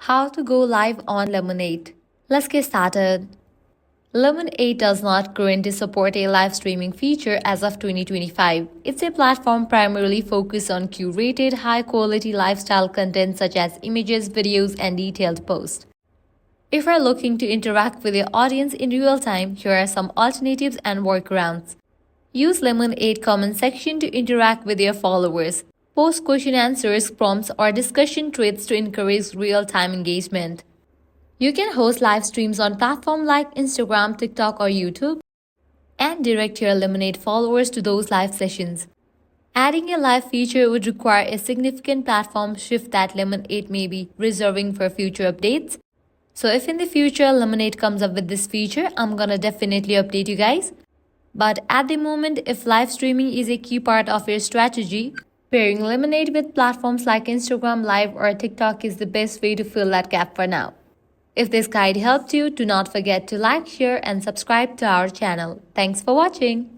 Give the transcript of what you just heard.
How to go live on Lemon8. Let's get started. Lemon8 does not currently support a live streaming feature as of 2025. It's a platform primarily focused on curated, high-quality lifestyle content such as images, videos, and detailed posts. If you're looking to interact with your audience in real time, here are some alternatives and workarounds. Use Lemon8 comment section to interact with your followers. Post question answers, prompts, or discussion threads to encourage real-time engagement. You can host live streams on platforms like Instagram, TikTok, or YouTube, and direct your Lemon8 followers to those live sessions. Adding a live feature would require a significant platform shift that Lemon8 may be reserving for future updates. So if in the future Lemon8 comes up with this feature, I'm gonna definitely update you guys. But at the moment, if live streaming is a key part of your strategy, pairing Lemon8 with platforms like Instagram Live or TikTok is the best way to fill that gap for now. If this guide helped you, do not forget to like, share, and subscribe to our channel. Thanks for watching.